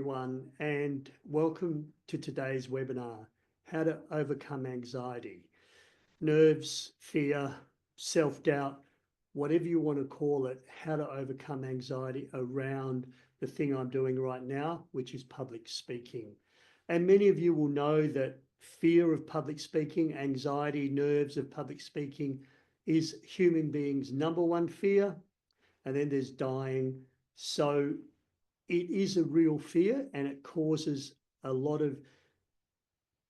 everyone, and welcome to today's webinar, How to Overcome Anxiety. Nerves, fear, self-doubt, whatever you want to call it, how to overcome anxiety around the thing I'm doing right now, which is public speaking. And many of you will know that fear of public speaking, anxiety, nerves of public speaking is human beings' number one fear, and then there's dying. So it is a real fear and it causes a lot of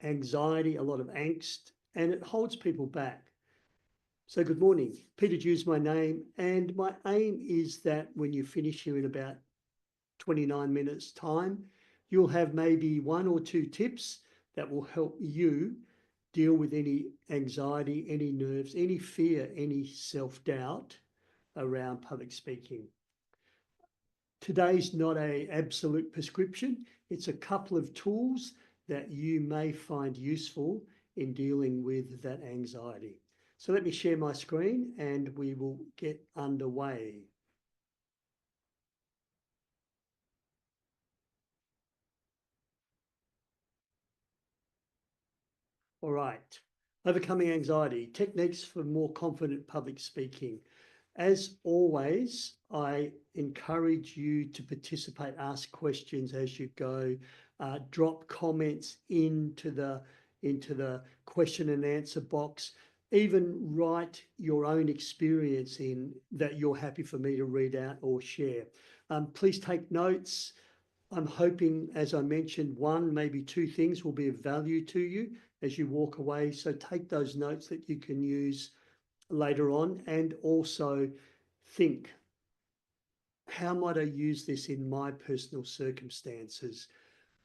anxiety, a lot of angst, and it holds people back. So good morning. Peter Dew's my name, and my aim is that when you finish here in about 29 minutes time, you'll have maybe one or two tips that will help you deal with any anxiety, any nerves, any fear, any self-doubt around public speaking. Today's not an absolute prescription. It's a couple of tools that you may find useful in dealing with that anxiety. So let me share my screen and we will get underway. All right, overcoming anxiety, techniques for more confident public speaking. As always, I encourage you to participate, ask questions as you go, drop comments into the question and answer box, even write your own experience in that you're happy for me to read out or share. Please take notes. I'm hoping, as I mentioned, one, maybe two things will be of value to you as you walk away. So take those notes that you can use later on, and also think, how might I use this in my personal circumstances?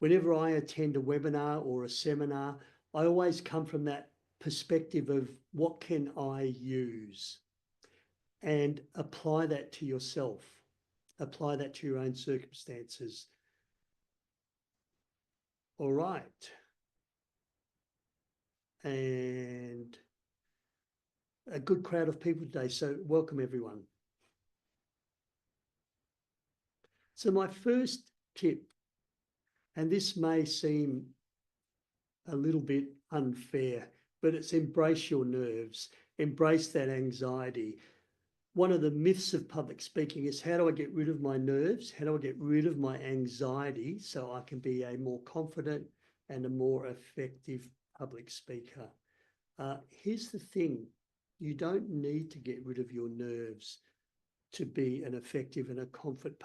Whenever I attend a webinar or a seminar, I always come from that perspective of what can I use, and apply that to yourself, apply that to your own circumstances. All right. And a good crowd of people today, so welcome everyone. So my first tip, and this may seem a little bit unfair, but it's embrace your nerves, embrace that anxiety. One of the myths of public speaking is, how do I get rid of my nerves? How do I get rid of my anxiety so I can be a more confident and a more effective public speaker? Here's the thing, you don't need to get rid of your nerves to be an effective and a confident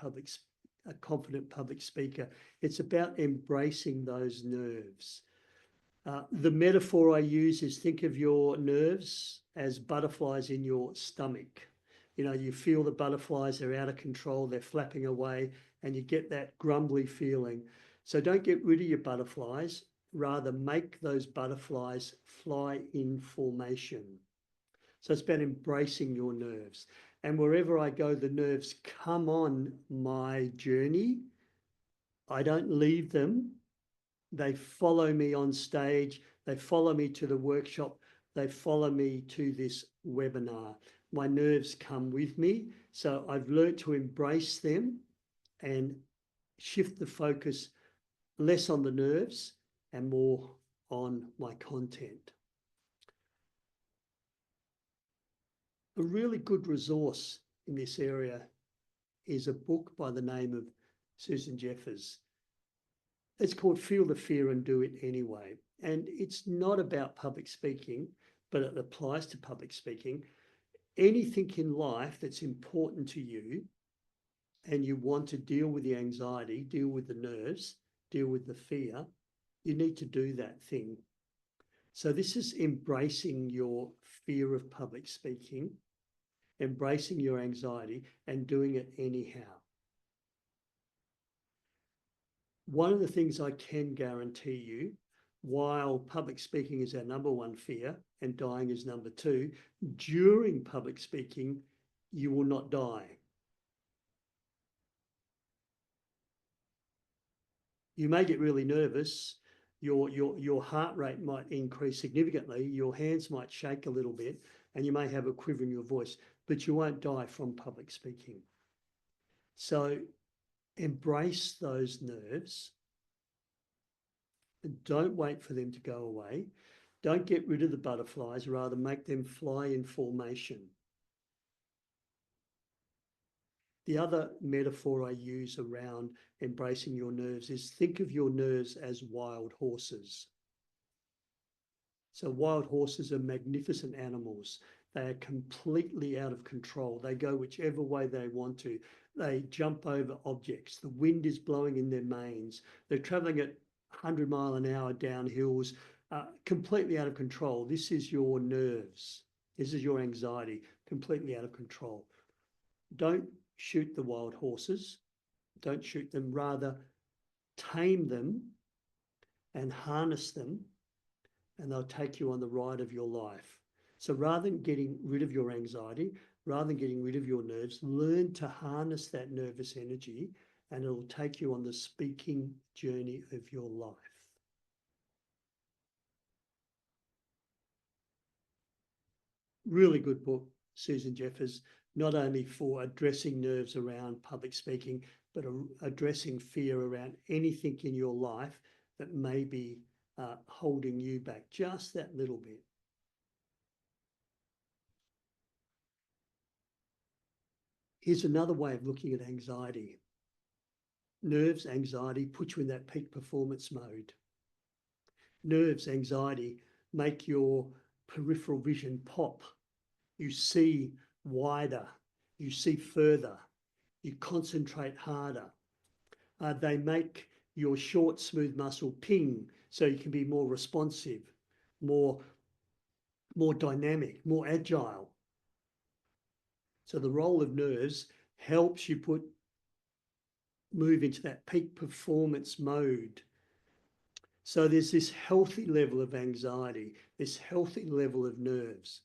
public speaker. It's about embracing those nerves. The metaphor I use is, think of your nerves as butterflies in your stomach. You know, you feel the butterflies, they're out of control, they're flapping away, and you get that grumbly feeling. So don't get rid of your butterflies, rather make those butterflies fly in formation. So it's about embracing your nerves. And wherever I go, the nerves come on my journey. I don't leave them. They follow me on stage. They follow me to the workshop. They follow me to this webinar. My nerves come with me. So I've learned to embrace them and shift the focus less on the nerves and more on my content. A really good resource in this area is a book by the name of Susan Jeffers. It's called Feel the Fear and Do It Anyway. And it's not about public speaking, but it applies to public speaking. Anything in life that's important to you and you want to deal with the anxiety, deal with the nerves, deal with the fear, you need to do that thing. So this is embracing your fear of public speaking, embracing your anxiety and doing it anyhow. One of the things I can guarantee you, while public speaking is our number one fear and dying is number two, during public speaking, you will not die. You may get really nervous. Your heart rate might increase significantly. Your hands might shake a little bit and you may have a quiver in your voice, but you won't die from public speaking. So embrace those nerves, And don't wait for them to go away. Don't get rid of the butterflies, rather make them fly in formation. The other metaphor I use around embracing your nerves is think of your nerves as wild horses. So wild horses are magnificent animals. They are completely out of control. They go whichever way they want to. They jump over objects. The wind is blowing in their manes. They're traveling at 100 miles an hour down hills, completely out of control. This is your nerves. This is your anxiety, completely out of control. Don't shoot the wild horses. Don't shoot them. Rather, tame them and harness them, and they'll take you on the ride of your life. So rather than getting rid of your anxiety, rather than getting rid of your nerves, learn to harness that nervous energy, and it'll take you on the speaking journey of your life. Really good book, Susan Jeffers, not only for addressing nerves around public speaking, but addressing fear around anything in your life that may be holding you back just that little bit. Here's another way of looking at anxiety. Nerves, anxiety put you in that peak performance mode. Nerves, anxiety make your peripheral vision pop. You see wider, you see further, you concentrate harder. They make your short, smooth muscle ping so you can be more responsive, more dynamic, more agile. So the role of nerves helps you move into that peak performance mode. So there's this healthy level of anxiety, this healthy level of nerves.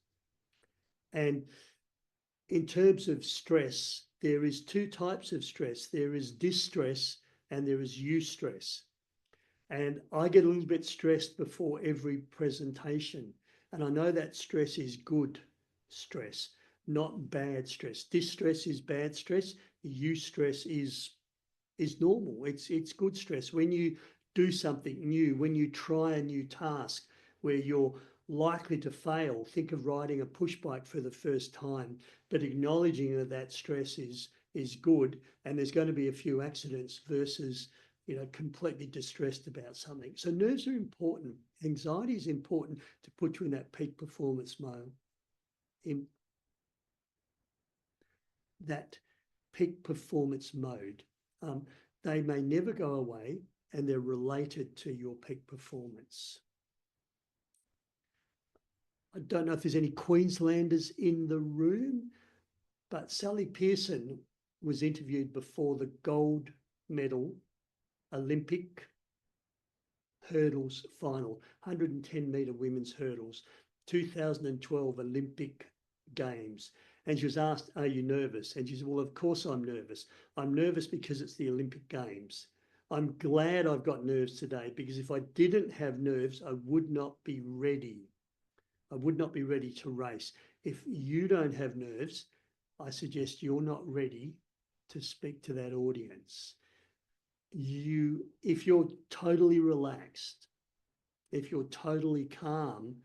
And in terms of stress, there is two types of stress. There is distress and there is eustress. And I get a little bit stressed before every presentation. And I know that stress is good stress, not bad stress. Distress is bad stress. Eustress is normal. It's good stress. When you do something new, when you try a new task where you're likely to fail, think of riding a push bike for the first time, but acknowledging that stress is good, and there's going to be a few accidents versus completely distressed about something. So nerves are important. Anxiety is important to put you in that peak performance mode. In that peak performance mode. They may never go away, and they're related to your peak performance. I don't know if there's any Queenslanders in the room, but Sally Pearson was interviewed before the gold medal Olympic hurdles final, 110-metre women's hurdles, 2012 Olympic Games. And she was asked, are you nervous? And she said, well, of course I'm nervous. I'm nervous because it's the Olympic Games. I'm glad I've got nerves today, because if I didn't have nerves, I would not be ready. I would not be ready to race. If you don't have nerves, I suggest you're not ready to speak to that audience. If you're totally relaxed, if you're totally calm,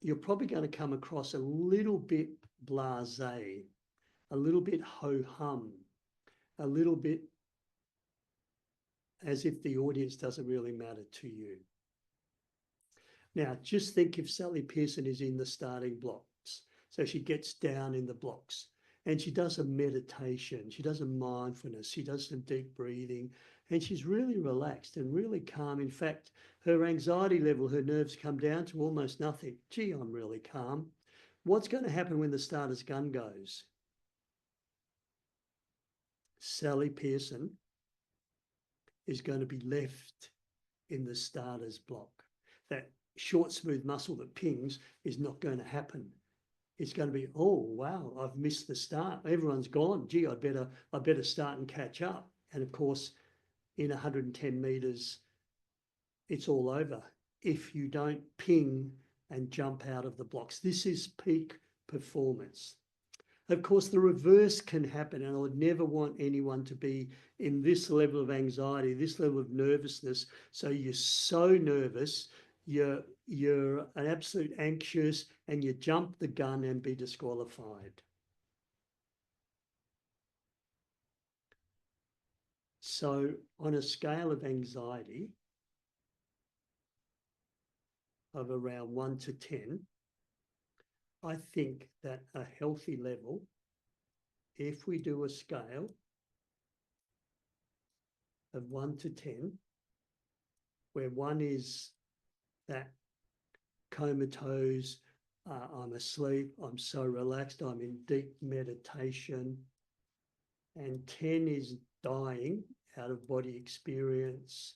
you're probably going to come across a little bit blasé, a little bit ho-hum, a little bit as if the audience doesn't really matter to you. Now, just think if Sally Pearson is in the starting blocks. So she gets down in the blocks and she does a meditation, she does a mindfulness, she does some deep breathing, and she's really relaxed and really calm. In fact, her anxiety level, her nerves come down to almost nothing. Gee, I'm really calm. What's going to happen when the starter's gun goes? Sally Pearson is going to be left in the starter's block. That short, smooth muscle that pings is not going to happen. It's going to be, oh, wow, I've missed the start. Everyone's gone. Gee, I better start and catch up. And of course, in 110 metres, it's all over if you don't ping and jump out of the blocks. This is peak performance. Of course, the reverse can happen, and I would never want anyone to be in this level of anxiety, this level of nervousness. So you're so nervous, you're an absolute anxious, and you jump the gun and be disqualified. So on a scale of anxiety of around 1 to 10, I think that a healthy level, if we do a scale of 1 to 10, where 1 is that comatose, I'm asleep, I'm so relaxed, I'm in deep meditation, and 10 is dying, out of body experience,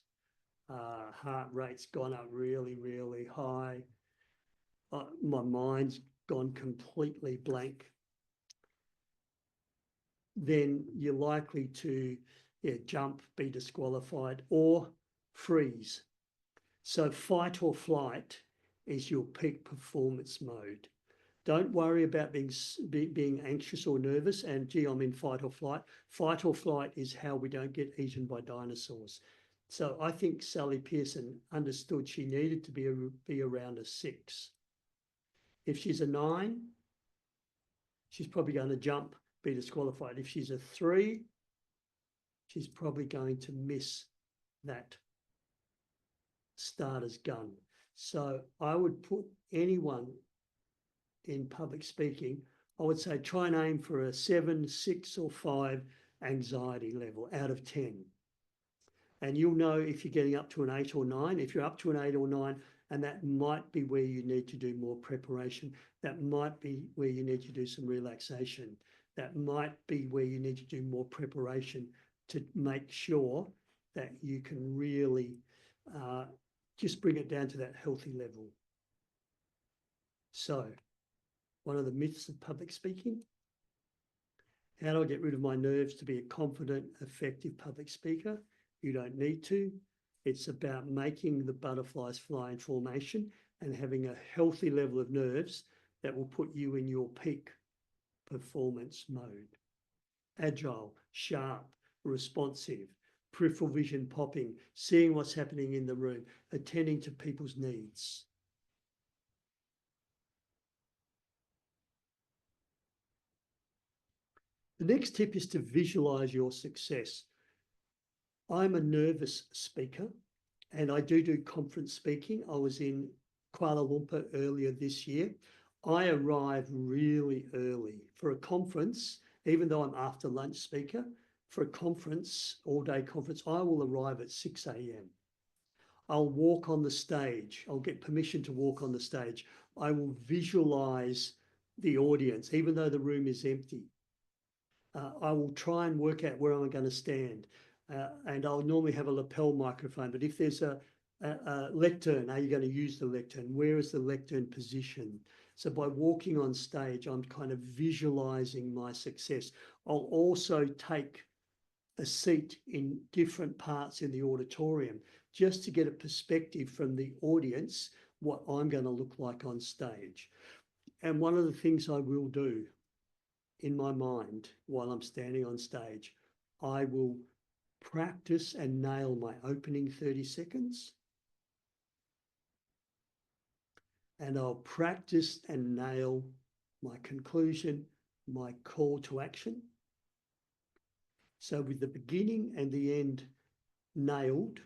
heart rate's gone up really, really high, my mind's gone completely blank, then you're likely to jump, be disqualified, or freeze. So fight or flight is your peak performance mode. Don't worry about being anxious or nervous and, gee, I'm in fight or flight. Fight or flight is how we don't get eaten by dinosaurs. So I think Sally Pearson understood she needed to be around a 6. If she's a 9, she's probably going to jump, be disqualified. If she's a 3, she's probably going to miss that starter's gun. So I would put anyone in public speaking, I would say try and aim for a 7, 6 or 5 anxiety level out of 10. And you'll know if you're getting up to an 8 or 9. If you're up to an 8 or 9, and that might be where you need to do more preparation. That might be where you need to do some relaxation. That might be where you need to do more preparation to make sure that you can really just bring it down to that healthy level. So, one of the myths of public speaking. How do I get rid of my nerves to be a confident, effective public speaker? You don't need to. It's about making the butterflies fly in formation and having a healthy level of nerves that will put you in your peak performance mode. Agile, sharp, responsive, peripheral vision popping, seeing what's happening in the room, attending to people's needs. The next tip is to visualize your success. I'm a nervous speaker and I do conference speaking. I was in Kuala Lumpur earlier this year. I arrive really early for a conference, even though I'm after lunch speaker. For a conference, all-day conference, I will arrive at 6 a.m. I'll walk on the stage. I'll get permission to walk on the stage. I will visualize the audience, even though the room is empty. I will try and work out where I'm going to stand. And I'll normally have a lapel microphone, but if there's a lectern, are you going to use the lectern? Where is the lectern position? So by walking on stage, I'm kind of visualizing my success. I'll also take a seat in different parts in the auditorium just to get a perspective from the audience, what I'm going to look like on stage. And one of the things I will do in my mind while I'm standing on stage, I will practice and nail my opening 30 seconds. And I'll practice and nail my conclusion, my call to action. So with the beginning and the end nailed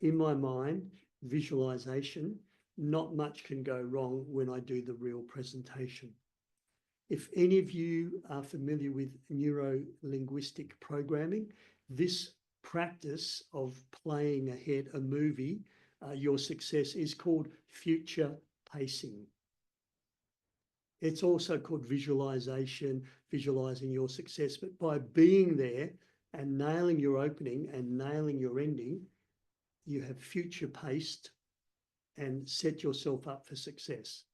in my mind, visualization, not much can go wrong when I do the real presentation. If any of you are familiar with neuro-linguistic programming, this practice of playing ahead a movie, your success, is called future pacing. It's also called visualization, visualizing your success. But by being there and nailing your opening and nailing your ending, you have future paced and set yourself up for success.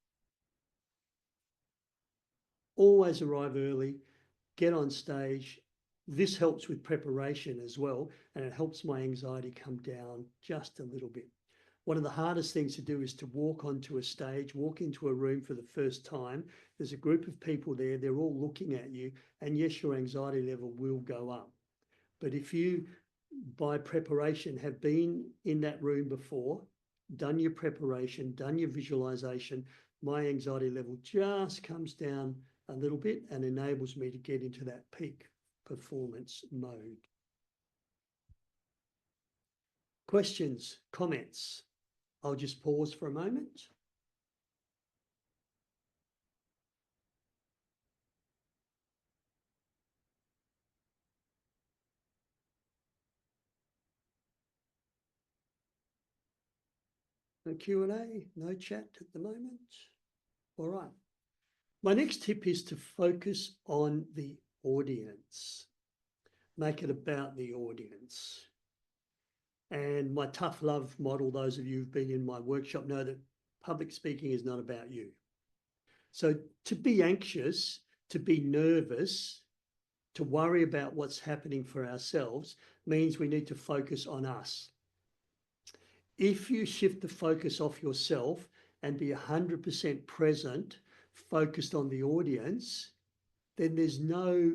Always arrive early, get on stage. This helps with preparation as well, and it helps my anxiety come down just a little bit. One of the hardest things to do is to walk onto a stage, walk into a room for the first time. There's a group of people there, they're all looking at you, and yes, your anxiety level will go up. But if you, by preparation, have been in that room before, done your preparation, done your visualization, my anxiety level just comes down a little bit and enables me to get into that peak performance mode. Questions, comments? I'll just pause for a moment. No Q&A, no chat at the moment. All right. My next tip is to focus on the audience. Make it about the audience. And my tough love model, those of you who've been in my workshop know that public speaking is not about you. So to be anxious, to be nervous, to worry about what's happening for ourselves means we need to focus on us. If you shift the focus off yourself and be 100% present, focused on the audience, then there's no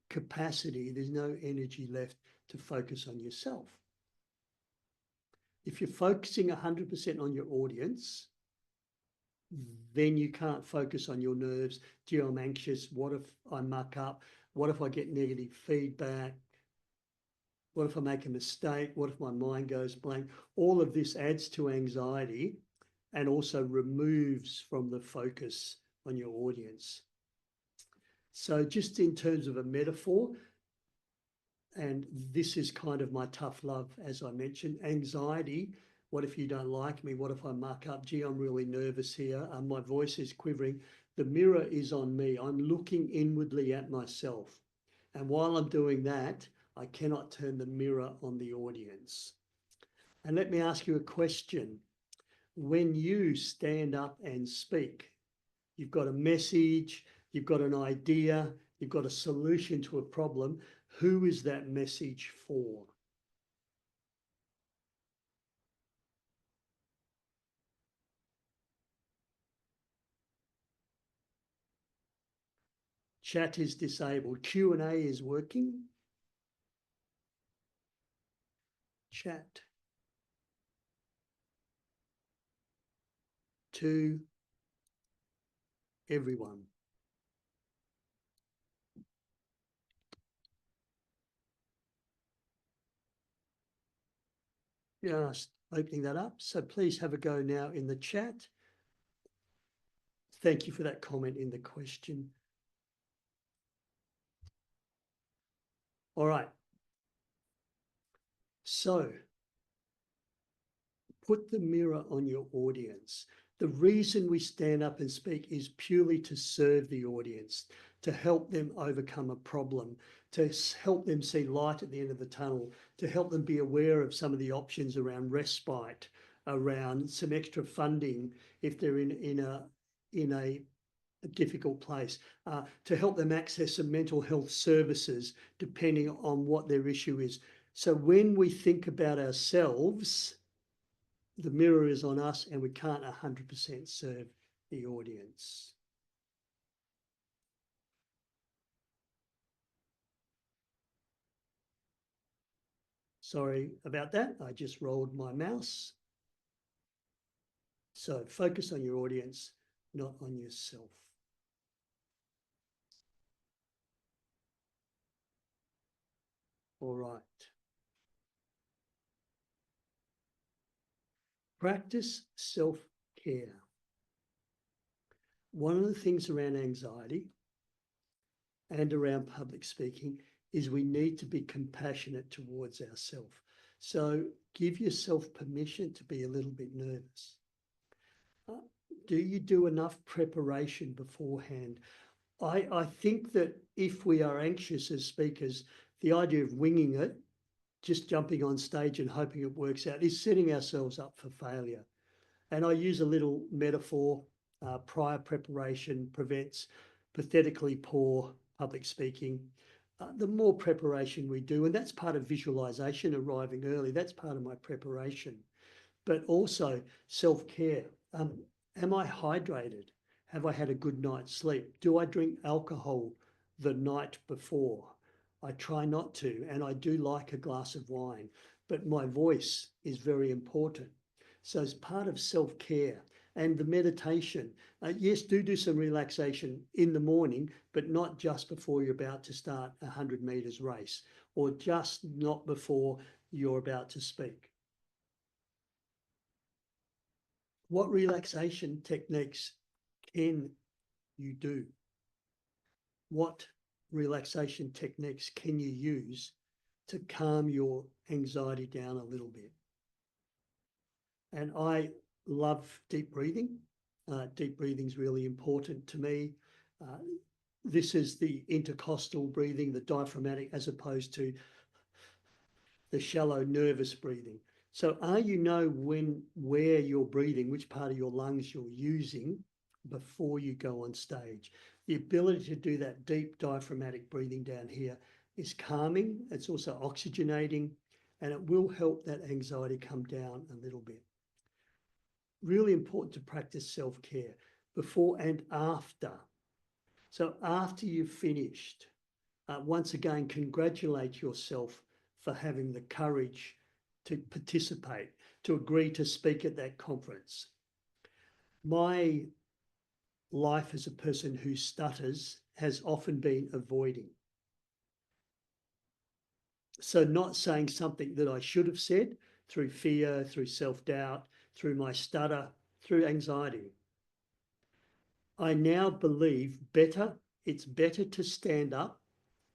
capacity, there's no energy left to focus on yourself. If you're focusing 100% on your audience, then you can't focus on your nerves. Gee, I'm anxious. What if I muck up? What if I get negative feedback? What if I make a mistake? What if my mind goes blank? All of this adds to anxiety and also removes from the focus on your audience. So just in terms of a metaphor, and this is kind of my tough love, as I mentioned, anxiety. What if you don't like me? What if I muck up? Gee, I'm really nervous here. My voice is quivering. The mirror is on me. I'm looking inwardly at myself. And while I'm doing that, I cannot turn the mirror on the audience. And let me ask you a question. When you stand up and speak, you've got a message, you've got an idea, you've got a solution to a problem. Who is that message for? Chat is disabled. Q&A is working. Chat. To everyone. Just opening that up. So please have a go now in the chat. Thank you for that comment in the question. All right. So put the mirror on your audience. The reason we stand up and speak is purely to serve the audience, to help them overcome a problem, to help them see light at the end of the tunnel, to help them be aware of some of the options around respite, around some extra funding if they're in a difficult place, to help them access some mental health services depending on what their issue is. So when we think about ourselves, the mirror is on us and we can't 100% serve the audience. Sorry about that. I just rolled my mouse. So focus on your audience, not on yourself. All right. Practice self-care. One of the things around anxiety and around public speaking is we need to be compassionate towards ourselves. So give yourself permission to be a little bit nervous. Do you do enough preparation beforehand? I think that if we are anxious as speakers, the idea of winging it, just jumping on stage and hoping it works out, is setting ourselves up for failure. And I use a little metaphor, prior preparation prevents pathetically poor public speaking. The more preparation we do, and that's part of visualization, arriving early, that's part of my preparation. but also self-care. Am I hydrated? Have I had a good night's sleep? Do I drink alcohol the night before? I try not to, and I do like a glass of wine, but my voice is very important. So as part of self-care and the meditation, yes, do some relaxation in the morning, but not just before you're about to start a 100 meters race, or just not before you're about to speak. What relaxation techniques can you do? What relaxation techniques can you use to calm your anxiety down a little bit? And I love deep breathing. Deep breathing is really important to me. This is the intercostal breathing, the diaphragmatic, as opposed to the shallow nervous breathing. So you know where you're breathing, which part of your lungs you're using before you go on stage. The ability to do that deep diaphragmatic breathing down here is calming. It's also oxygenating, and it will help that anxiety come down a little bit. Really important to practice self-care before and after. So after you've finished, once again, congratulate yourself for having the courage to participate, to agree to speak at that conference. My life as a person who stutters has often been avoiding. So not saying something that I should have said through fear, through self-doubt, through my stutter, through anxiety. I now believe it's better to stand up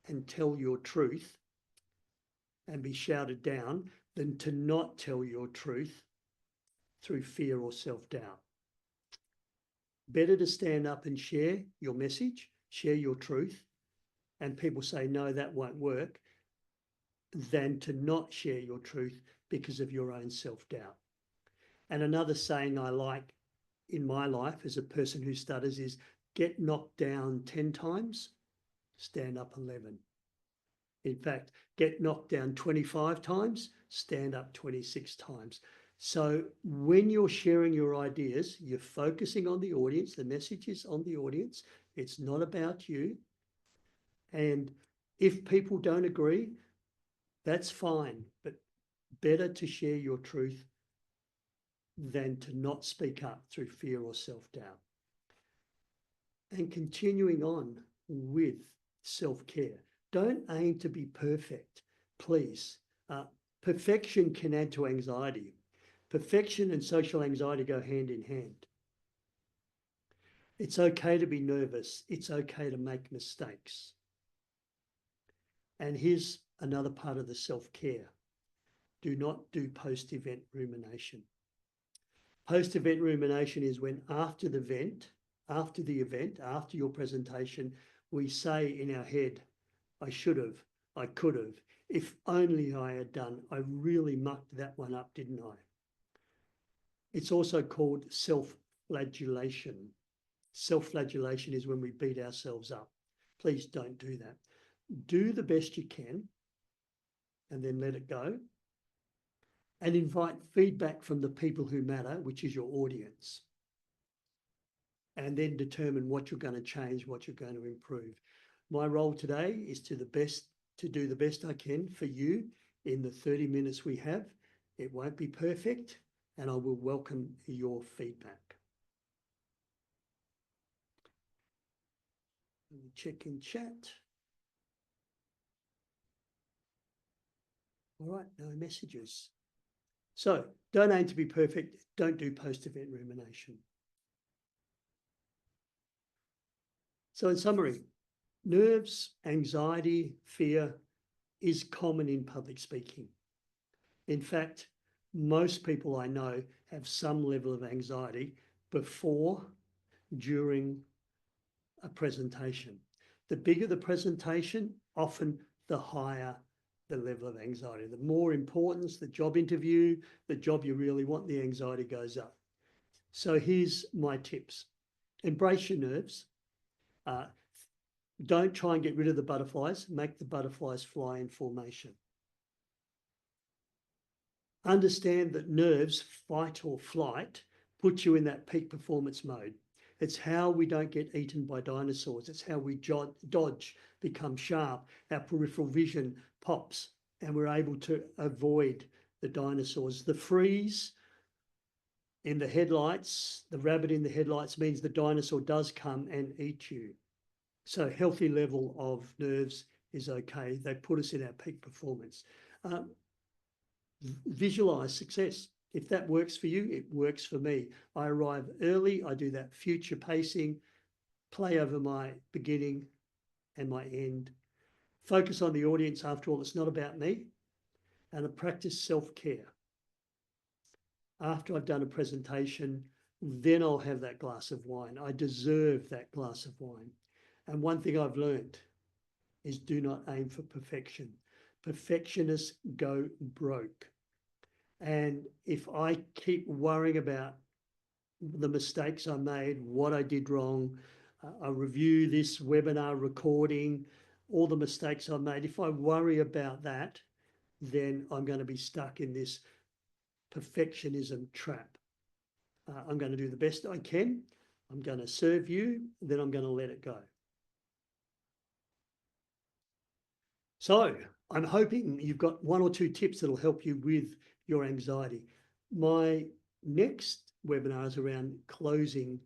and tell your truth and be shouted down than to not tell your truth through fear or self-doubt. Better to stand up and share your message, share your truth, and people say, no, that won't work, than to not share your truth because of your own self-doubt. And another saying I like in my life as a person who stutters is, get knocked down 10 times, stand up 11. In fact, get knocked down 25 times, stand up 26 times. So when you're sharing your ideas, you're focusing on the audience. The message is on the audience. It's not about you. And if people don't agree, that's fine, but better to share your truth than to not speak up through fear or self-doubt. And continuing on with self-care. Don't aim to be perfect, please. Perfection can add to anxiety. Perfection and social anxiety go hand in hand. It's okay to be nervous. It's okay to make mistakes. And here's another part of the self-care. Do not do post-event rumination. Post-event rumination is when after the event, after your presentation, we say in our head, I should have, I could have, if only I had done, I really mucked that one up, didn't I? It's also called self-flagellation. Self-flagellation is when we beat ourselves up. Please don't do that. Do the best you can and then let it go. And invite feedback from the people who matter, which is your audience. And then determine what you're going to change, what you're going to improve. My role today is to do the best I can for you in the 30 minutes we have. It won't be perfect, and I will welcome your feedback. Let me check in chat. All right, no messages. So don't aim to be perfect. Don't do post-event rumination. So in summary, nerves, anxiety, fear is common in public speaking. In fact, most people I know have some level of anxiety before, during a presentation. The bigger the presentation, often the higher the level of anxiety. The more importance, the job interview, the job you really want, the anxiety goes up. So here's my tips. Embrace your nerves. Don't try and get rid of the butterflies. Make the butterflies fly in formation. Understand that nerves, fight or flight, put you in that peak performance mode. It's how we don't get eaten by dinosaurs. It's how we dodge, become sharp. Our peripheral vision pops and we're able to avoid the dinosaurs. The freeze in the headlights, the rabbit in the headlights, means the dinosaur does come and eat you. So healthy level of nerves is okay. They put us in our peak performance. Visualize success. If that works for you, it works for me. I arrive early. I do that future pacing, play over my beginning and my end. Focus on the audience. After all, it's not about me. And I practice self-care. After I've done a presentation, then I'll have that glass of wine. I deserve that glass of wine. And one thing I've learned is do not aim for perfection. Perfectionists go broke. And if I keep worrying about the mistakes I made, what I did wrong, I review this webinar recording, all the mistakes I made, if I worry about that, then I'm going to be stuck in this perfectionism trap. I'm going to do the best I can. I'm going to serve you, then I'm going to let it go. So I'm hoping you've got 1 or 2 tips that'll help you with your anxiety. My next webinar is around closing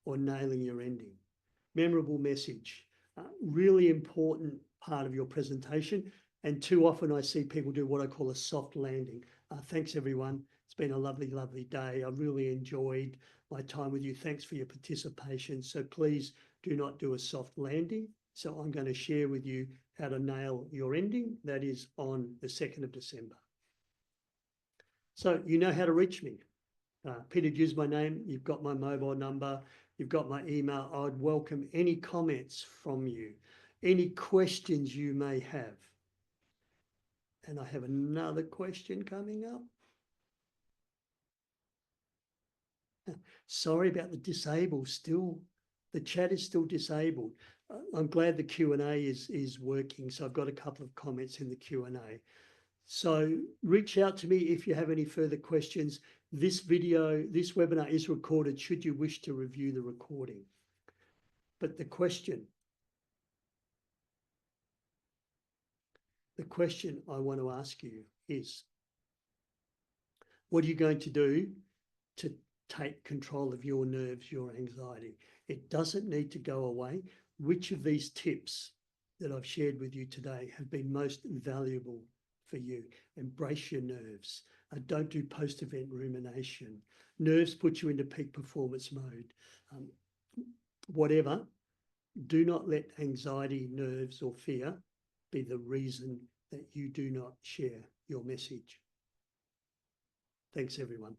or nailing your ending. Memorable message, really important part of your presentation. And too often I see people do what I call a soft landing. Thanks everyone. It's been a lovely, lovely day. I really enjoyed my time with you. Thanks for your participation. So please do not do a soft landing. So I'm going to share with you how to nail your ending. That is on the 2nd of December. So you know how to reach me. Peter, use my name. You've got my mobile number. You've got my email. I'd welcome any comments from you, any questions you may have. And I have another question coming up. Sorry about the disabled. Still, the chat is still disabled. I'm glad the Q&A is working. So I've got a couple of comments in the Q&A. So reach out to me if you have any further questions. This webinar is recorded should you wish to review the recording. But the question I want to ask you is, what are you going to do to take control of your nerves, your anxiety? It doesn't need to go away. Which of these tips that I've shared with you today have been most valuable for you? Embrace your nerves. Don't do post-event rumination. Nerves put you into peak performance mode. Whatever, do not let anxiety, nerves, or fear be the reason that you do not share your message. Thanks, everyone.